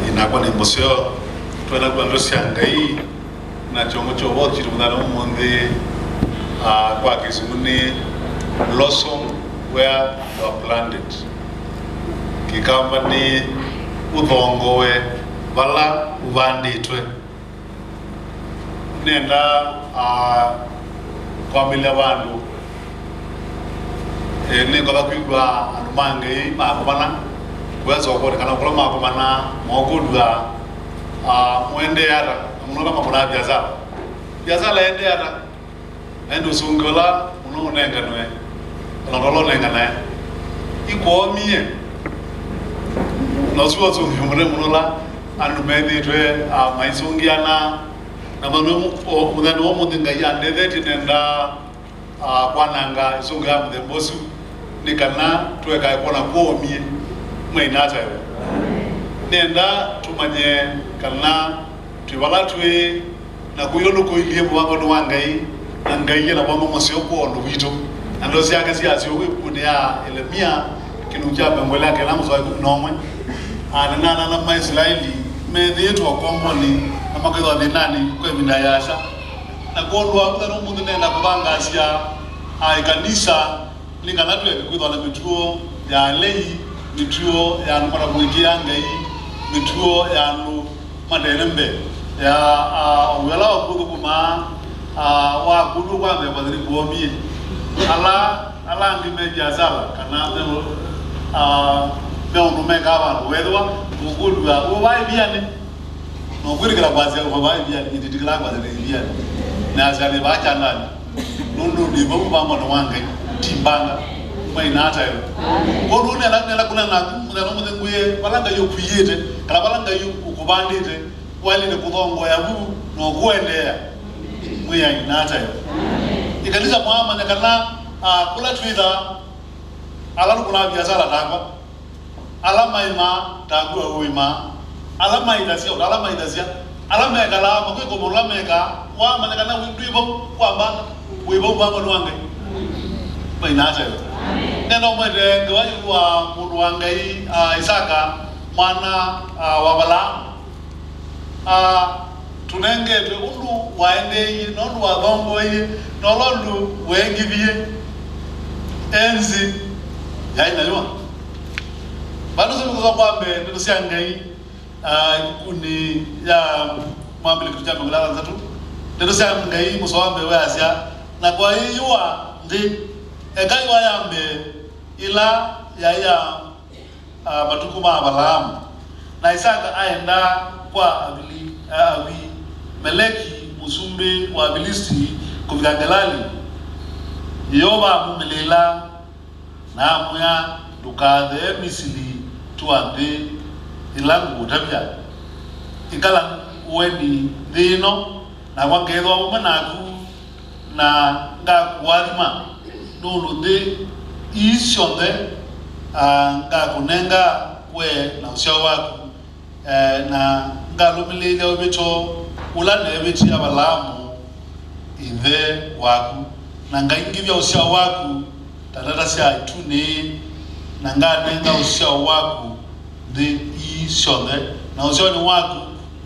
inakuwa ni museo tuena kwa ndosi angai na chongo chobo chiru mudano mundi kwa kizunguni blossom where you are planted kikamba ni udongo we bala ubanditwe nenda familia bandu ni kwa kwigwa anumange makomana kwezo okore kana kula makomana mogudwa mwende yara munoka mabona biazala ende yara endo sungola muno nenga noe lolo nenga na iko mie no suwa so mure munola anu medi twe maisungiana na manu mudano mudinga yande deti nenda kwananga isunga mudhe bosu nikana tuweka ikona kuomie mwainata yo nenda tumanye kana tuwala tuwe na kuyolo koilie bwango no wangai angai na bwango mosio ko no wito ando siaka si asio we kunia elemia kinuja bengwela kala mzo nomwe anana na maisraeli medhetu akomoni na makedo dinani kwa bindayasha na kodwa kutano mundu nenda kubanga asia kanisa lingana tuwe kwidwa na mituo ya lei mituo ya mara kuingia ngai mituo ya no maderembe ya wala kudu kuma wa kudu kwa me badri kuomie ala ndi meja sala kana me onu me kawa wedwa kudu wa wai biane no kuri kala bazi ko wai biane ndi kala bazi biane na sale ba chana nundu ndi bo ba mo wange timbanga mwe nata yo kodu ne la kuna na no mudengwe balanga yo kuyete kala balanga yo ukubandite wali ne kudongo ya bu no kuendea mwe ya nata yo ikanisa mwama ne kana kula twida ala kuna biashara takwa alama ima takwa uima alama idasia alama ya kala mko ko molama ka wa manekana wibo kwamba wibo baba nwange bainata yo neno mwede ngwayu wa mundu wangai Isaka mwana wa Balaam tunenge twe undu waende nonu wa bongo yi nolondu wengivie enzi yaina yo bado sema kwa kwambe ndio siangai kuni ya mwambile kutja ngala zatu ndio siangai musawambe wasia na kwa hiyo ndi ekai wayambe ila ya matukuma Balaam na Isaka aenda kwa Meleki musumbe wa Bilisti kuvigangalali yoba mumelela na muya dukade misili tuande ilangu tabya ikala weni dino na wangedo umanaku na ngakwadima nulu de isionde ngakunenga kwe na ushauri wako na ngalumilile obecho ulane ebechi ya Balaamu ive wako na ngaingivya ushauri wako tatata sia itune na nganenga ushauri wako de isionde na ushauri wako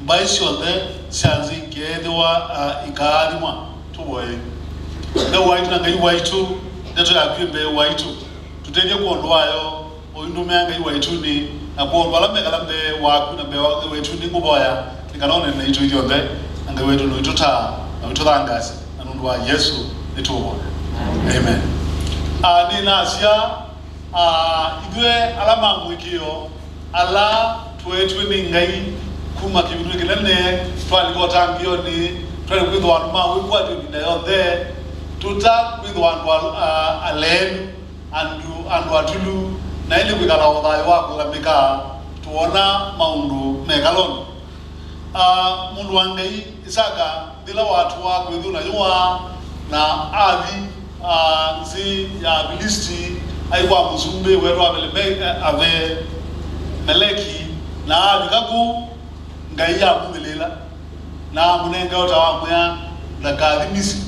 mbaishonde sianzi kedwa ikadimwa tuwe the white na ngai white ndeto yakwimbe white tuteje kuondwayo oyindume ngai white ni na kuondwa lambe waku na be white ni nguboya nikanone na ito yonde ngai wetu no itota na itota ngasi na ndwa Yesu nitubo amen nina asia idwe alama mwikio ala twetu ni ngai kuma kibinu kilene twali kotambio ni twali kwidwa ma wikwa ndi yonde tuta with one alen and watulu na ile kwikala odhayo wako lambika tuona maundu megalon mundu wangai Isaka dila watu wako withuna yua na avi nzi ya Bilisti aiwa musumbe werwa ave Meleki na avi kaku ngai ya mumelela na munenga utawa muya na kadhimisi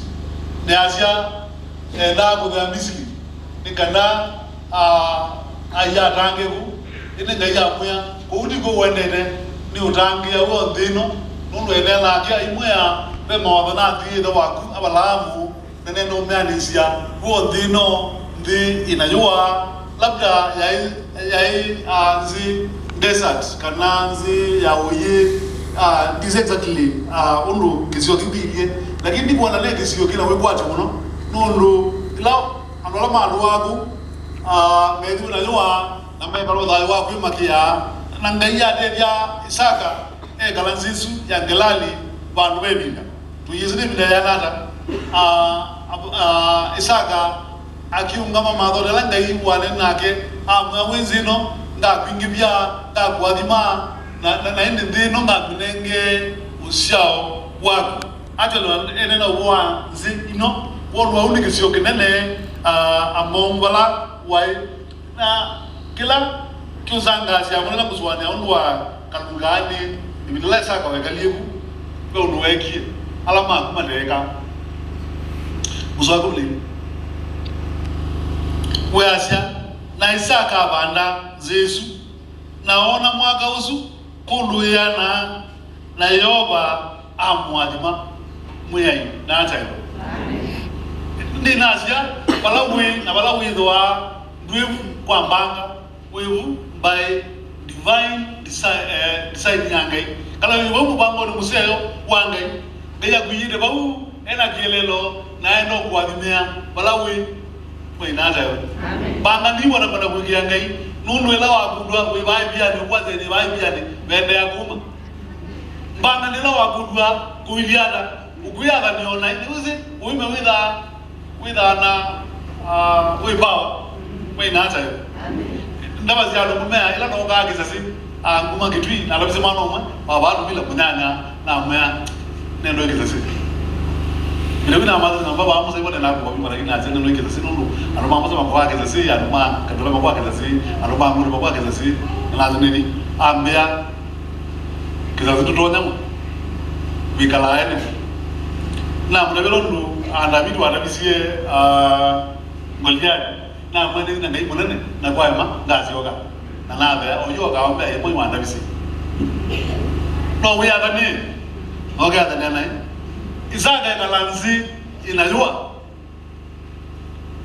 ne asia enda kwa Misri nikana aya tangebu ine ngaya muya kuudiko wendene ni utangia uo ndino nundu enela kia imwea be mawatho na thiitho waku abalamu nene umeanisia uo ndino ndi inajua labda yai anzi desert kana nzi ya uye this exactly undu kisio kibilie lakini ndipo na lady sio kila wekwati muno nundu ila andola mandu waku ngezi unajua na mbeba lo dai waku imakia na ngai ya dedia Isaka galanzisu ya Gelali bandu bebinga tuyizini bila yanata Isaka akiungama matho la ngai wane nake amwe wenzino ngakwingibya ngakwathima na ende ndino ngakunenge usiao waku atelo enena wa zi ino wonwa unikisio kinene amongola wai na kila tuzanga sia mwana kuzwania ondwa kalungani ibidala Isaka wekaliku kwa unweki alama kumadeka muswako bli weasya na Isaka abanda Zesu naona mwaka usu kunduyana na Yoba amwadima muyai na atayo ndi nasya balawi dwa ndwivu kwa mbanga wevu by divine decide nyangai kala wevu bango ni museo wangai ngeya kuyide bau ena kielelo na eno kuadimia balawi mwinata yo banga ndi wana bana kugia ngai nunu ela wakudwa we bai bia ni kwaze ni bai bia ni bende yakuma banga ndila wakudwa kuiliana ukuyaka niona niuzi uime witha na we power mwinata yo ndaba ziyalo kumea ila no ga kisasi nguma kitwi na labise mano mwe babantu bila kunyanya na mwa nendo kisasi ile bina amazi na baba amusa ibona na kwa bimara ina tena no kisasi nundu anoma amusa makwa kisasi anoma kadola makwa kisasi anoma amuri makwa kisasi na zineni ambia kisasi tutonya mu bikala ene na mudabelo ndu andabitu anabisie ngoliani na mwene na ngai munene na kwa ema ngazi yoga na nabe oyo ga ombe yemo mwanda bisi no we are the name oga the name Isaka galanzi inajua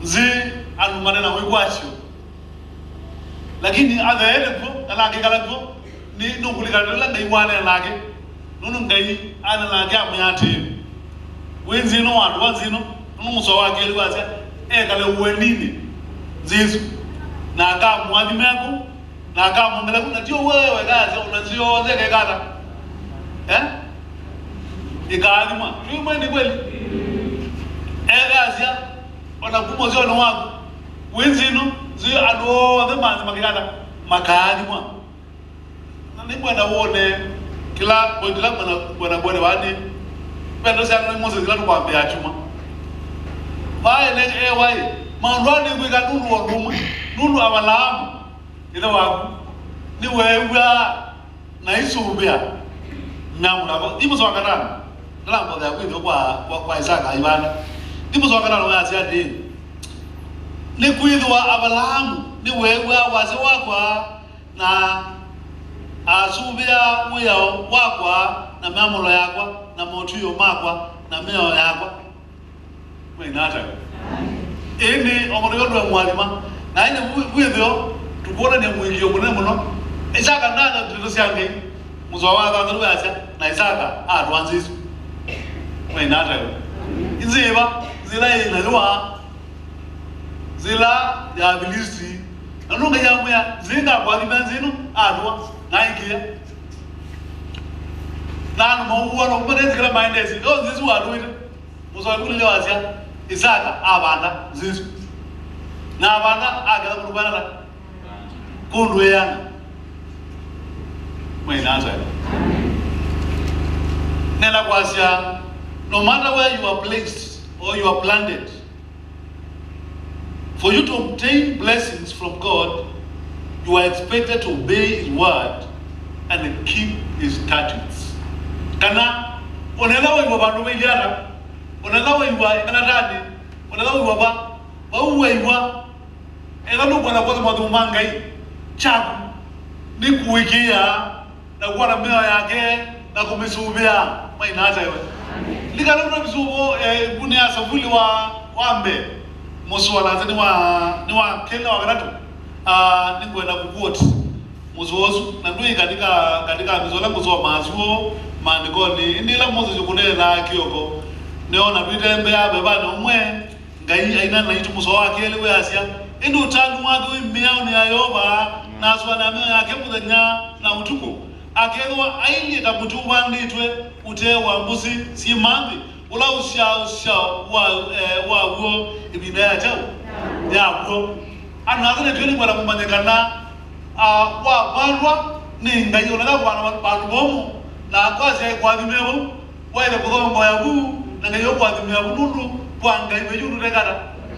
zi anumane na wegwacho lakini adele ko alage galango ni nungulikana ngai wane alage nunu ngai ana lage amuyate wenzino wandu wanzino nunu so wake liwaza kale uwenini Zesu na aka mwadime yako na aka mwangala kuna tio wewe gaza unazio zeke gata ikaadima yuma ni kweli gazia wanakumo zio no wangu wenzino zio ado the manzi makigata makaadima na ni bwana uone kila bondila bwana wani pendo sana ni Moses kila tukwambia chuma bae ne wai mandwani kwika nunu wanduma nunu abalamu ila waku ni wewa na isubia namurabo imuzo wakatana lambo ya kwitho kwa Isaka ibana imuzo wakatana wasi ade ni kwitho abalamu ni wewa wase wakwa na asubia muyao wakwa na mamulo yakwa na motuyo makwa na meo yakwa mwinata ene omuriyo mwalima na ine withio tukona ne mwilio muno Isaka ndana tutosiange muzowa bantu basa na Isaka atwanzisu mwinata yo inziba zila inalwa zila ya bilisi anunga yamya zinga kwa limanzino atwa naikia nanu mawuwa no mbonezi kala mindesi do zisu aduita muzowa kulile wasia Isaka abanda zisu na abanda agala kurubana la kundwe yana mwinata nela kwasia no matter where you are placed or you are planted, for you to obtain blessings from God, you are expected to obey His word and keep His statutes. Kana onelawe iwa bandu wiliana, onelawe iwa ikanatani, onelawe iwa ba uwe iwa elanu kwa kwa madu mangai chaku ni kuikia na kuwa na mioyo yake na kumisubia maina hata wewe likana na msubo gunia savuli wa wambe muswala ni wa kenya wa garatu ni kwenda kukuoti muzozu na ndui katika mizola kuzo mazuo maandikoni ndila mozo jukunela kioko neona bitembe abe bana umwe ngai aina na itu muzo wake lewe asia indi utanu wake wimbiao ni ayoba na aswana myo yake muthenya na utuku akelwa aini tabutuba nditwe utewa mbusi si mambi ula usha wa uo ibidaya chao ya uo anazane twini kwa mumanyekana wa balwa ni ngai onaga kwa balubomu na kwazi kwa dimebo waile kuthombo ya bu na ngai kwa dimebo nundu kwa ngai bejundu rekata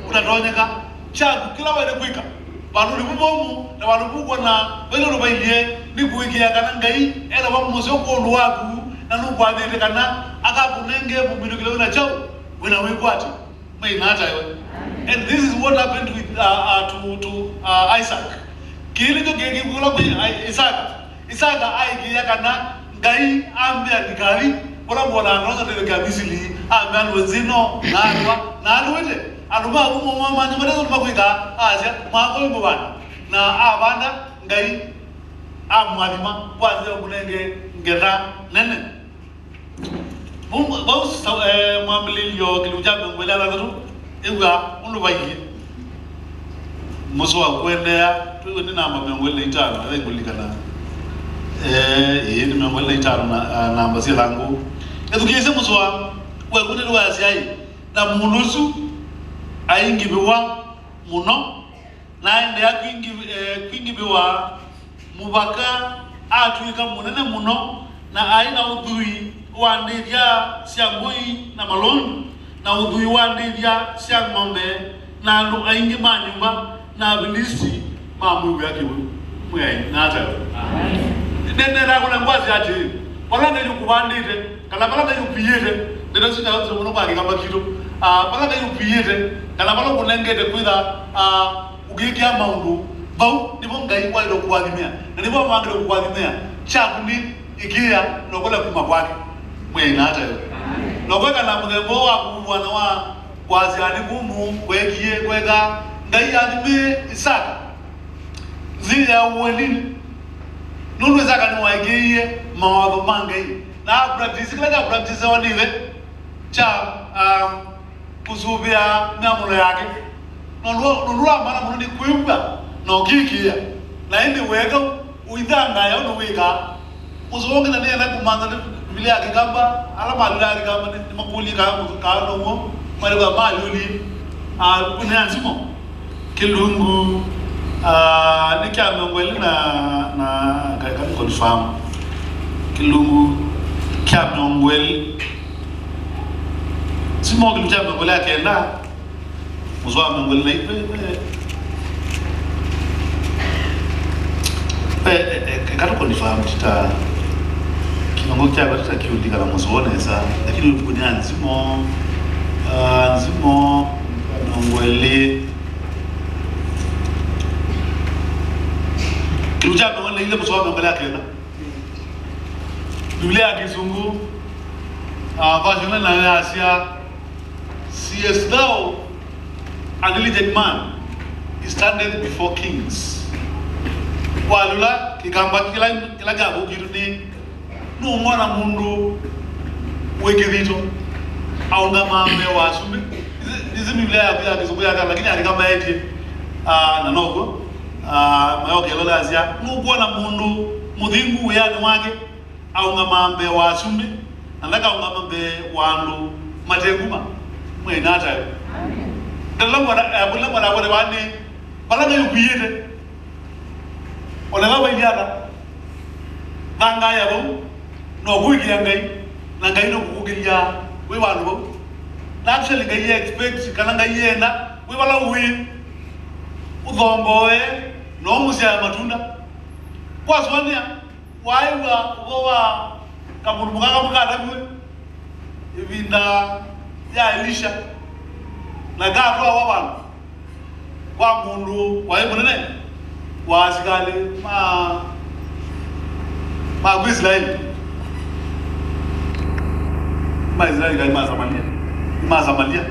unatonyeka chaku kila waile kuika balu libomu na balubuko na wele rubailie ni kuikia kana ngai era wa muzo ko ndwaku na nu kwa dite kana akakunenge bubidu kile una chao wena wekwati mai nata yo. And this is what happened with to Isaac. Kile to gege kula kwa Isaka aikia kana ngai ambia nikali bora bora anaanza tele Misri amban wenzino na alwete aluma umo mama ni marezo makuika asia mako mbana na abanda ngai amwalima kwanza kunenge ngera nene bos mwamlilio kilujambe ngwela lazaro ewa unubaye muso akwendea tuwe na mangwele itano aikulikana yini mangwele itano na mbasi langu edukise muso wa kunelo wasiai na mulusu aingibiwa muno naende yakwingibiwa mubaka atuika munene muno na aina udhui wandivya siangui na malonu na udhui wandivya siangombe na lu aingi manyumba na bilisi mamu yake mwe na hata nene na kuna ngwazi ati wala ndio kubandite kala bala ndio piyete ndio sita hapo muno kwa kama kitu bala ndio piyete kala bala kunengete kwida ugikia maundu bau ndipo ngai wale ndo kuadhimia na ndipo mwangu ndo kuadhimia chakuni ikia ndo kola kuma kwake mwe na hata yo nokweka na mudembo wa kubwana wa kwaziani kumu kwekie kweka ngai adime Isaka zile ya uwelini nulu Isaka ni waigie mawadho mangai na practice kila practice waniwe cha kuzubia namulo yake nulu amana mununi kuiwa no kikia na indi weka uidhanga ya unuweka uzonge na nena kumanza vile yake kamba alama alilali kama ni makuli kama no mali kwa mali uli kunyanzimo kilungu nikia mongweli na kama confirm kilungu kya mongweli simo kilucha mongweli akenda muzwa mongweli na ipe kata confirm kita kinongo kya batata kiundika na muzoneza lakini ubunya nzimo mongweli kilucha mongweli ile muzwa mongweli akenda Biblia ya Kizungu version na Asia seest thou a diligent man he standeth before kings walula kikamba kila gabu kirudi no mwana mundu wekirito au ngama mewa sumbi hizi Biblia ya Kizungu ya lakini alikamba eti na noko mayo kelola Asia no kuona mundu mudhingu yani wake au ngamambe wa sumbi andaka ngamambe wandu mateguma mwe nata amen ndalamba mwana wale wani balanga yukuyete ona ngaba indiana nanga yabo no kuikia ngai na ngai no kukugilia we wandu bo na actually ngai expect kana ngai yenda we wala uwi udhomboe no musia matunda kwa swania waiwa uwa kamurumuka kamukata kwe ibinda ya Elisha na gatwa wabana wa mundu wa munene wa asikali ma Israeli kai ma Samaria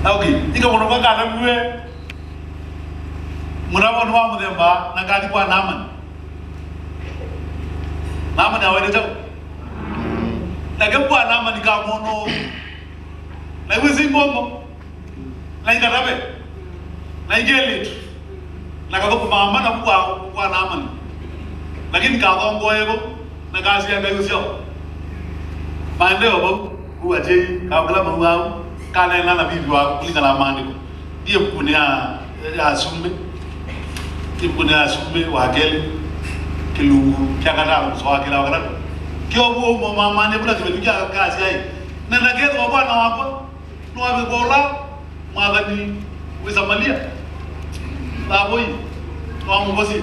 okay ika mwana kana mwe mwana wa mudemba na kadi kwa Naman awede taw na gamba Naman ka mono na wizi ngombo na ikarabe na igeli na kako mama na kwa Naman lakini ka gongo yego na kazi ya ngayo sio pande obo kuwa je ka kala mwa kana na bibi wa kulingana maandiko ndiye kunia asumbe wa kele kilungu kyakata mso akila wakala kyo bo mama ne bula kibetuja kazi ai na nagezo wa bwana wako no abegola mwagani wizamalia laboi no amugosi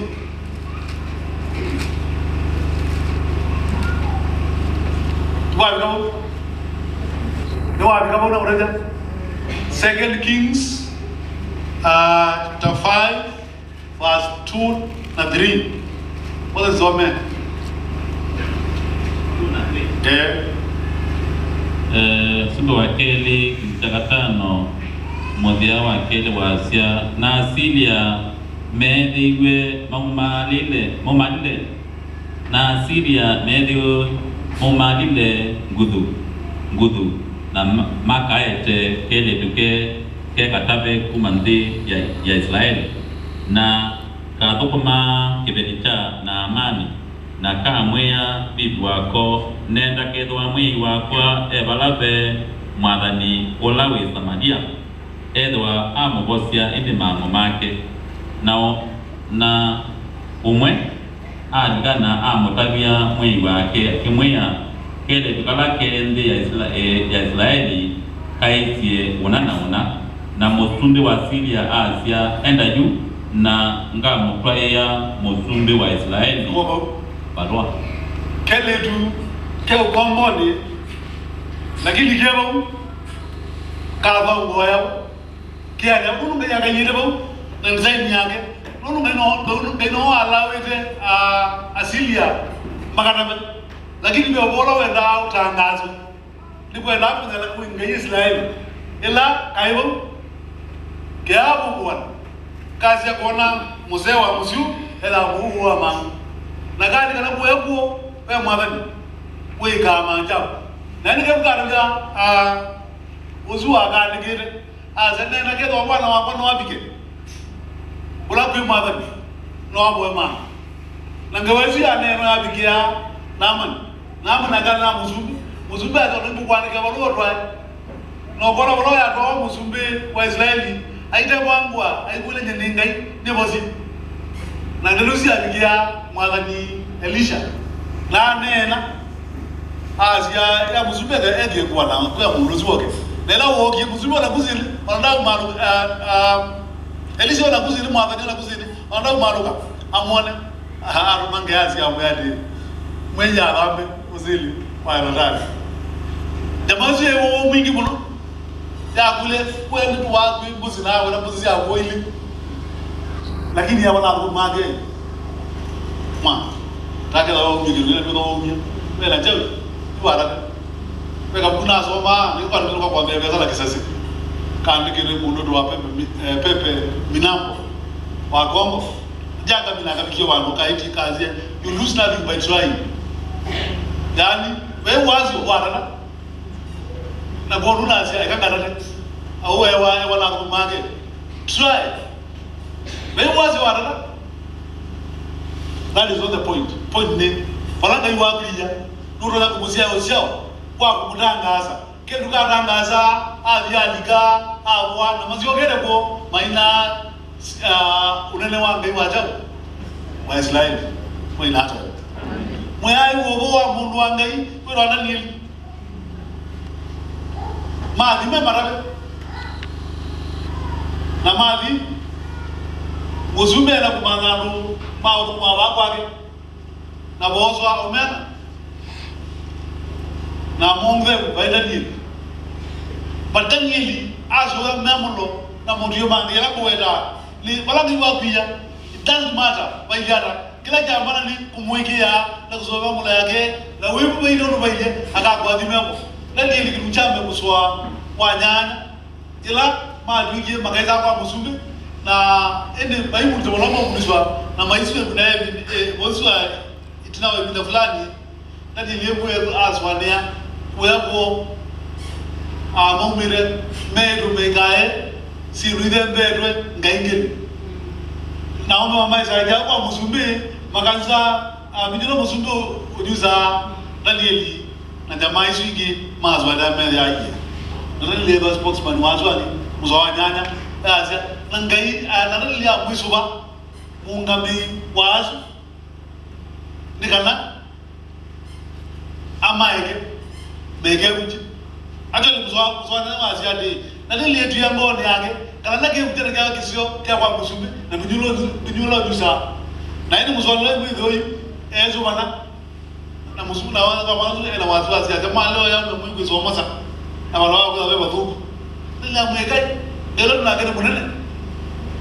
no ureja 2 Kings chapter 5 verse 2 na 3 what is some Sumbe wa keli kitakatano modhia wa keli wa Asia na asili ya medhiwe momalile na asili ya medhiwe momalile ngudu na makaete kele tuke ke katabe kumandi ya Israeli na katokoma kibedita na amani na kamwea bibi wako nenda kedwa mwi wakwa ebalabe mwadani olawe Samaria edwa amubosia indi mango make na umwe aligana amutabia mwi wake kimwea kele tukala kende ya Israeli kaitie una na musumbi wa Syria Asia enda juu na nga mutwaya musumbi wa Israeli barua kele du ke ukomboni lakini kebo kala ngoya kia ya kunu ngaya kanyire bo na design yake no alawete asilia makana lakini ndio bora wenda utangazo ni kwenda hapo na kuingia Israeli ila kaibo kiabu bwana kazi ya kuona mzee wa mziu ila huwa mama na gani kana kuepo wewe mwadhani wewe kama njao na ni kama kana uzua gani kile azende na kedo bwana wako no wabike ula kwa mwadhani no abo mama na ngawezi aneno yabikia Naman agana muzumbe atonimbu kwanika balotwa no bolo ya to muzumbe wa Israeli aite bwangwa aibule nyenengai nebozi na ndelusi abikia mwagani Elisha na nena azia ya muzumbe ege kwa na kwa muluzi wake nela woki muzumbe na kuzili wanadau maru Elisha na kuzili mwagani na kuzili wanadau maruka amone arumange azia mwadi mwenye arambe uzili kwa ndani jamazi ewo mwingi muno ya kule kweli tu watu mbuzi na wana mbuzi ya boili lakini ya wana kumage take la wao mwingi ndio ndio mwingi wala jewe tu haraka weka kuna soma ni kwa ndio kwa mbele za kisasi kaandike mundo tu wape pepe minambo wa Kongo jaga minaka bikio wangu kaiti kazi you lose nothing by trying yani wewe wazi warana na boruna asia ikangana au wewe wala kumage try wewe wazi warana that is not the point ni falanga iwakulia nuru la kumuzia osio kwa kutangaza kedu katangaza avyalika abwana maziogere ko maina unene wange wajabu wa Israeli kwa inata mwai wobo wa mundu wangai kwa rana nili maadhi memarabe na maadhi muzume na kumanganu maudhu mawakwake na bozwa omena na mongve baida nili batangili azuga memulo na mundu yomandi yala kuweda li balangi wakuya it doesn't matter baigara kila jambo ni kumwikia na kusoba mula yake na wewe wewe ndo baile akakwadhimeko na ndiye kiluchambe kuswa wanyanya ila maadwije magaiza kwa musumbi na ende Bible toloma kuliswa na maisha kuna boswa itinawe bila fulani na ndiye mwe aswania wewe amomire medu megae siruide mbedwe ngaingeli naomba mama zaidi kwa musumbi makanza midino musumbi ujuza Danieli na jamaa hizo ingi mazwa da meli yake na labor spokesman wazwani muzawanyanya asia nangai nanali ya mwisuba mungambi wazu nikana amaike bege uji acho muzawanyanya asia de nanali yetu ya ngone yake kana nake mtene kya kisio kya kwa musumbi na binyulo jusa na ini muzawanyanya mwidoi ezo bana na musumbi na wana kama watu ena watu asia jamaa leo yangu mwingi somosa na walawa kwa baba tu nila mwekai elo na kene munene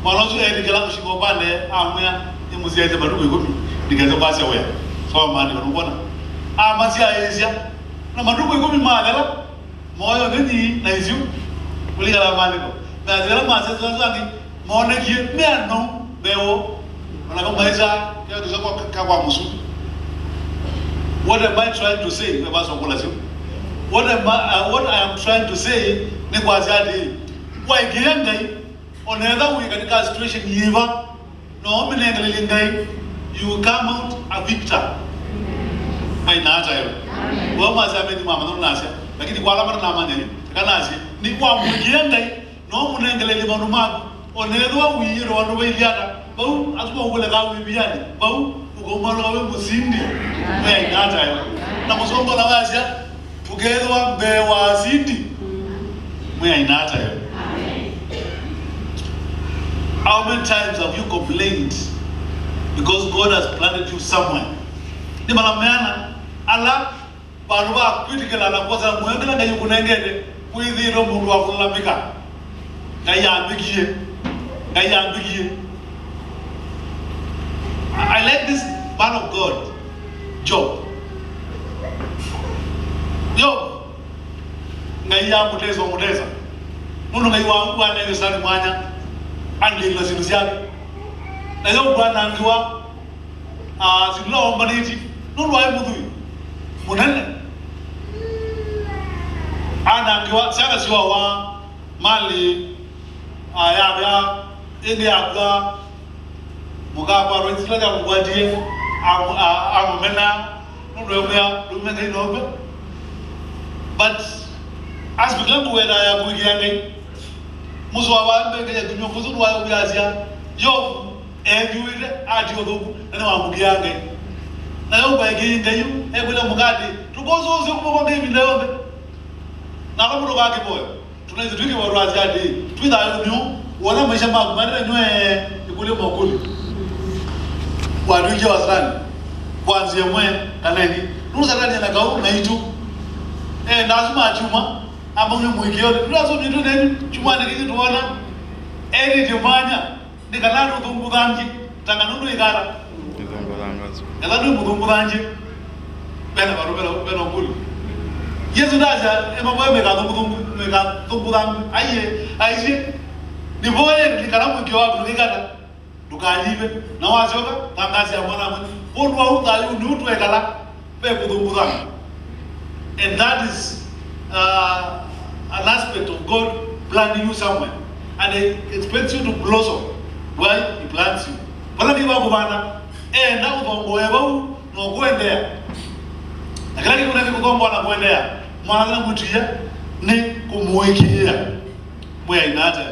malozu edi kala kushingo bane amya ni muziaje baruko ikopi nikaza basi wewe so mani barubona amazia ezia na maruko ikopi magala moyo nini na izu kuligala maliko na zela masezo zangi mone kie meno bewo na kama hiza kia tuzo kwa musu. What am I trying to say? What I am trying to say ni kwa zadi why giyangai onether we katika situation yiva no menengelele ngai you come out a victor aina hata hiyo wao mazame ni mama ndo nasi lakini kwa alama na manene kanazi ni kwa mugiyangai no menengelele manuma onether we yiro wano wiliata bau azuma wole ga wibiani bau ugomalo we musindi aina hata hiyo na msongo na wasia together be wazindi mwe aina hata hiyo. How many times have you complained because God has planted you somewhere? Ni malameana ala baruba critical ala kosa mwengela ngayo kunengede kuithiro mundu wa kulambika ngayambikie I like this man of God Job ngayamuteza mundu ngaiwa nenge sani mwanya angela sinusiaga na yo bwana angiwa sinula ombaniti nulu ayi mudui munene ana angiwa saka siwa wa mali ya ende akwa mugaba rwitla ya mugwadie amena nulu ya lumenge inobe but as bigambo wera ya kugiyange muzo wambe ngeye dunyo kuzu wa uyazia yo ejuire adiodogu na wamugiyange na yo bayigi ngayu egula mugadi tukozo zo kubo ngebi ndayombe na bamudo baki boyo tunaizi twiki wa razia de twida yo wala maisha magu manene nywe ikule mokuli waduje wasrani kwanzie mwe kaneni nuzarani na gau na itu lazima achuma among mwikio tunazo vitu nini chuma niki tuona eri jumanya nikalano dungudanji tanganunu igara ngalano mudungudanji bena baro ngulu yesu daja emabo mega dungudanji aye ni boye nikalamu mwikio wabu nikata dukanyibe na wazoka tangazi ya mwana mwe ondwa utayu ni utu ekala be dungudanji. And that is an aspect of God planting you somewhere, and He expects you to blossom where He plants you. Pala kiba kubana, na utomboewa no kuendea. Akilaki kuna kikukombo na kuendea, mwana mutia ni kumwekia mwe inata.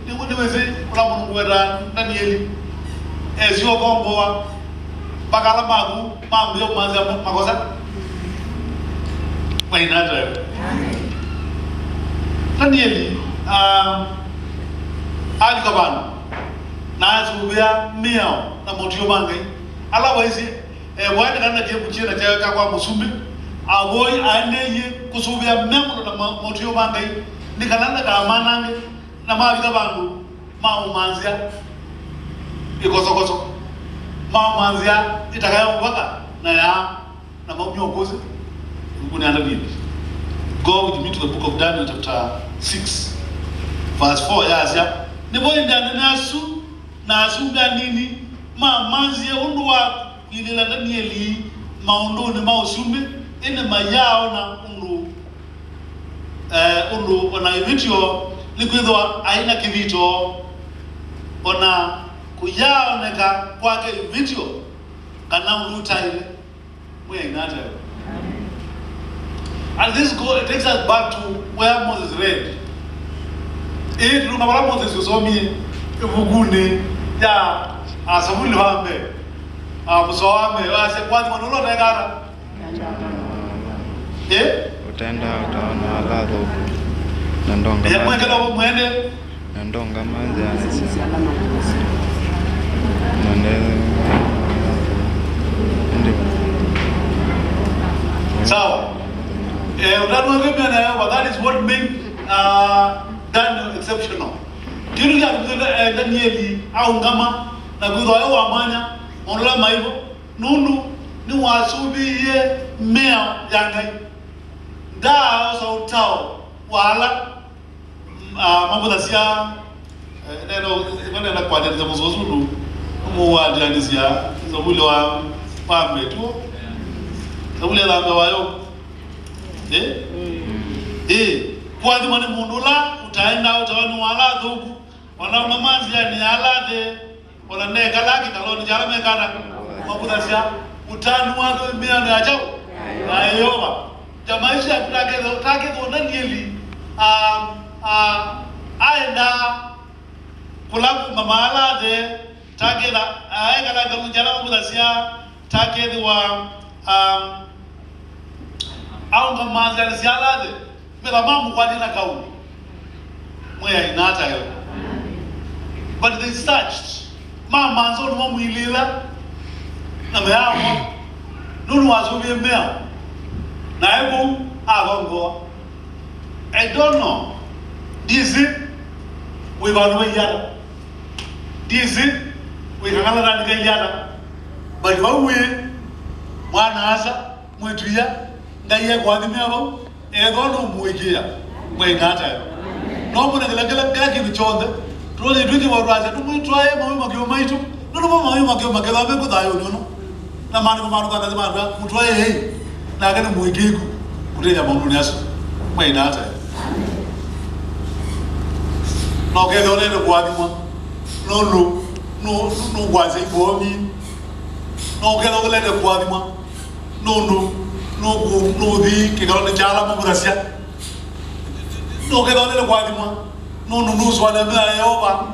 Ni wezi kuna mwana Danieli ezio komboa bakala magu mambo yo manza makosa. Why not? Danieli, alikabana na zubia miao na motio bangai ala waisi wani kana je kuchira cha kwa musumbi agoi ande ye kusubia memo na motio bangai nikalanda ka manange na mabika bangu mau manzia ikosokoso mwanzia itakayo mpaka na ya na mnyokozi kunianda nini. Go with me to the book of Daniel chapter 6 verse 4 yaza nibo ndana nasu nganini manzia undu wa ilila Danieli maundu ni mausume ene mayao na undu ona video likwithwa aina kivito ona kuyaoneka kwake video kana uruta ile mwe inata. And this it takes us back to where Moses read. Tunabala Moses usomi evugune ya asabuli wambe musowame wase kwani manolo negara utaenda utaona ladho na ndonga ya mweke na mwende na ndonga mazi anasi mwende sawa. That is what made Daniel exceptional. Kilu ya Danieli au ngama na kuitwa yao amanya onla maivo nundu ni wasubiye mea yangai da sautao wala mambo dasia neno na kwa ndio mzozulu mu adisia zabuli wa pambe tu zabuli la wayo kwa dhimani mundula utaenda utawani wala dhugu wanaona manzi ya ni alade wala neka laki kaloni jarame kana mabudasia utani wako mia na ajao ayoba jamaisha take Danieli aenda kulaku mama alade take na aega la kaloni jarame mabudasia take wa au kama zalisialade bila mamu kwa jina kauli mwe inata yo. But they searched mama nzo no mwilila na meamo nunu wazubie mea na hebu agongo. I don't know, this it we vanwe yada this it we kangala na yada but wawe mwana asa mwetuya ndaiye kwa dhimia wao egono muigia mwengata yo no muna kila kibichonde tuone twiki warwaza tumwitwaye mawe makyo maitu nuno mawe makyo makela be kudayo nono na manu kana zima mutwaye hey na kana muigiku kutenya mamundu yaso mwengata yo no kele one kwa dhimwa no gwaze ibomi no kele kwa dhimwa no di ke galone chala mabudasia no ke dole kwa dimwa no swala me ayoba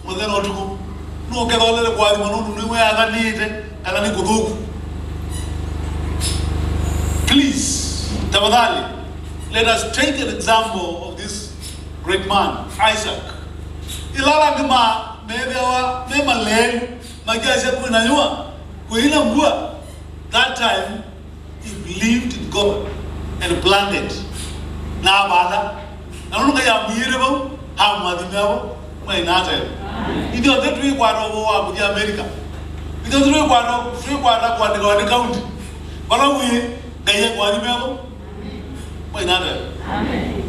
modelo otuko no ke dole kwa dimwa no we aganite kala ni kuduku. Please tafadhali let us take an example of this great man Isaac. Ilala kama mebewa mema leo magia kuna nyua kuila ngua that time he believed in God and planned it. Na bala na nunga ya mwirebo hamadimabo mainata yo ndio ndetu hii kwa roho wa kuja America ndio ndetu kwa roho kwa ndiko county bala mwi gaye kwa dimabo mainata yo amen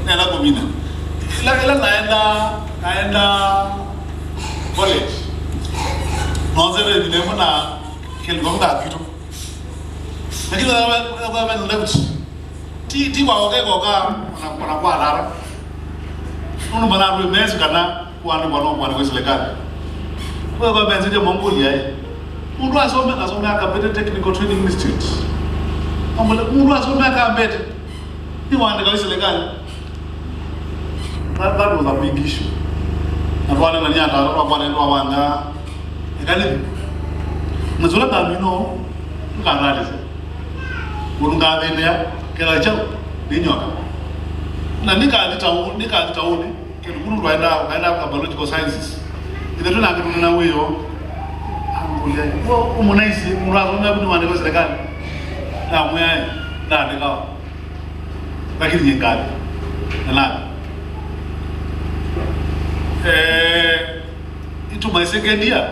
na komina ila naenda college nozere dinemo na kelgonga kitu lakini kwa left ti kwa oka na kwa rara uno bana mezi kana kwa kwa serikali kwa benzi ya Mongolia mtu asome akapete technical training institute mtu asome akapete ni waandika serikali. That was a big issue na wale nani ataroa kwa nendo wanga ikali mzula kamino ngarali unga venea kila chao ninyoka na nika tauni kile rwaenda kwa biological sciences ile tuna kitu na wewe angulia wo umonaisi murazo mimi wanaenda serikali na mwe na ndikao lakini nyingine na into my second year